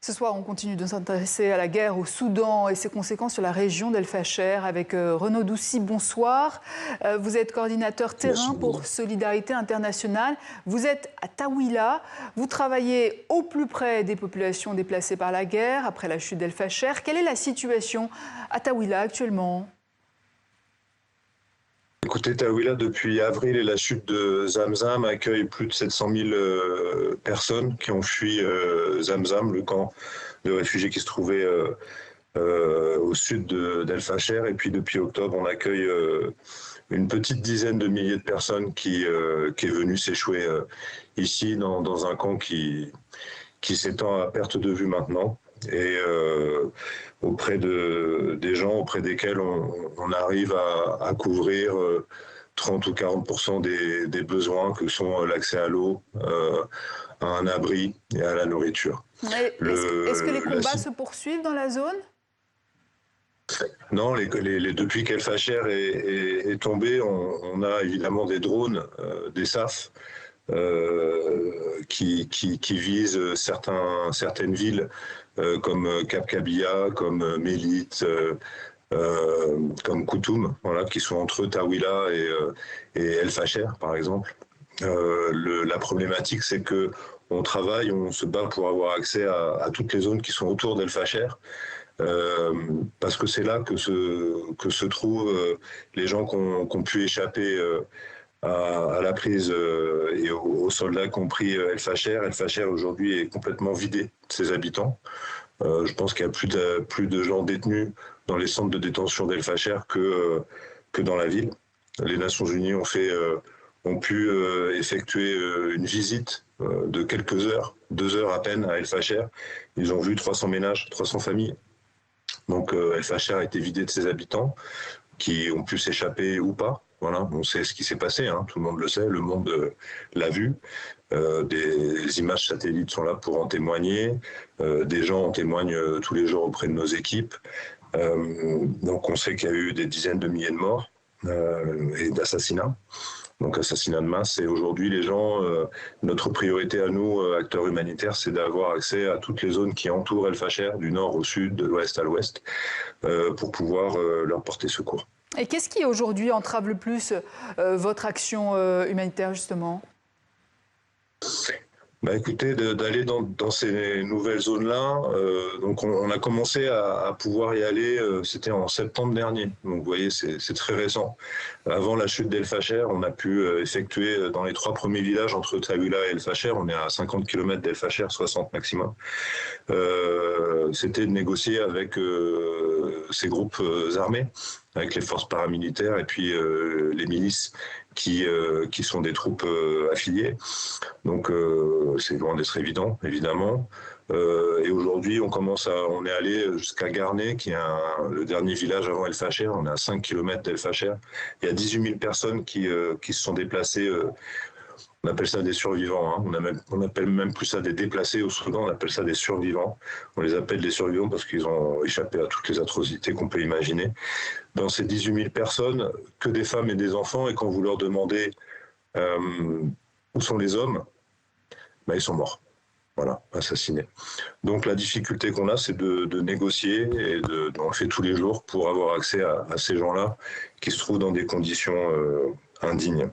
Ce soir, on continue de s'intéresser à la guerre au Soudan et ses conséquences sur la région d'El Fasher avec Renaud Doucy. Bonsoir. Vous êtes coordinateur terrain pour Solidarité Internationale. Vous êtes à Taouila. Vous travaillez au plus près des populations déplacées par la guerre après la chute d'El Fasher. Quelle est la situation à Taouila actuellement ? Écoutez, Taouila, depuis avril et la chute de Zamzam, accueille plus de 700 000 personnes qui ont fui Zamzam, le camp de réfugiés qui se trouvait au sud d'El Fasher. Et puis depuis octobre, on accueille une petite dizaine de milliers de personnes qui est venue s'échouer ici dans un camp qui s'étend à perte de vue maintenant. Et auprès des gens auprès desquels on arrive à couvrir 30 ou 40% des besoins que sont l'accès à l'eau, à un abri et à la nourriture. Est-ce que les combats se poursuivent dans la zone ? Non, depuis qu'El Fasher est tombé, on a évidemment des drones, des SAF, qui visent certaines villes comme Cap Kabia, comme Mélite, comme Koutoum, voilà, qui sont entre Taouila et El Fasher, par exemple. La problématique, c'est que on travaille, on se bat pour avoir accès à toutes les zones qui sont autour d'El Fasher. Parce que c'est là que se trouvent les gens qui ont pu échapper à la prise et aux soldats qui ont pris El Fasher. El Fasher aujourd'hui est complètement vidé de ses habitants. Je pense qu'il y a plus de gens détenus dans les centres de détention d'El Fasher que dans la ville. Les Nations Unies ont pu effectuer une visite de quelques heures, 2 heures à peine à El Fasher. Ils ont vu 300 ménages, 300 familles. Donc El Fasher a été vidé de ses habitants qui ont pu s'échapper ou pas. Voilà, on sait ce qui s'est passé, hein, tout le monde le sait, le monde l'a vu. Des images satellites sont là pour en témoigner. Des gens en témoignent tous les jours auprès de nos équipes. Donc on sait qu'il y a eu des dizaines de milliers de morts et d'assassinats. Donc assassinat de masse. Et aujourd'hui, les gens, notre priorité à nous, acteurs humanitaires, c'est d'avoir accès à toutes les zones qui entourent El Fasher, du nord au sud, de l'ouest à l'ouest, pour pouvoir leur porter secours. Et qu'est-ce qui aujourd'hui entrave le plus votre action humanitaire, justement ? Écoutez, d'aller dans ces nouvelles zones-là, donc on a commencé à pouvoir y aller, c'était en septembre dernier. Donc vous voyez, c'est très récent. Avant la chute d'El Fasher, on a pu effectuer dans les 3 premiers villages entre Taouila et El Fasher, on est à 50 km d'El Fasher, 60 maximum. C'était de négocier avec ces groupes armés, avec les forces paramilitaires et puis les milices qui sont des troupes affiliées. Donc c'est loin d'être évident, évidemment. Et aujourd'hui, on est allé jusqu'à Garné, qui est le dernier village avant El Fasher. On est à 5 km d'El Fasher. Il y a 18 000 personnes qui se sont déplacées. On appelle ça des survivants. Hein. On appelle même plus ça des déplacés au Soudan. On appelle ça des survivants. On les appelle des survivants parce qu'ils ont échappé à toutes les atrocités qu'on peut imaginer. Dans ces 18 000 personnes, que des femmes et des enfants. Et quand vous leur demandez où sont les hommes, ils sont morts. Voilà, assassinés. Donc la difficulté qu'on a, c'est de négocier et on le fait tous les jours pour avoir accès à ces gens-là qui se trouvent dans des conditions indignes.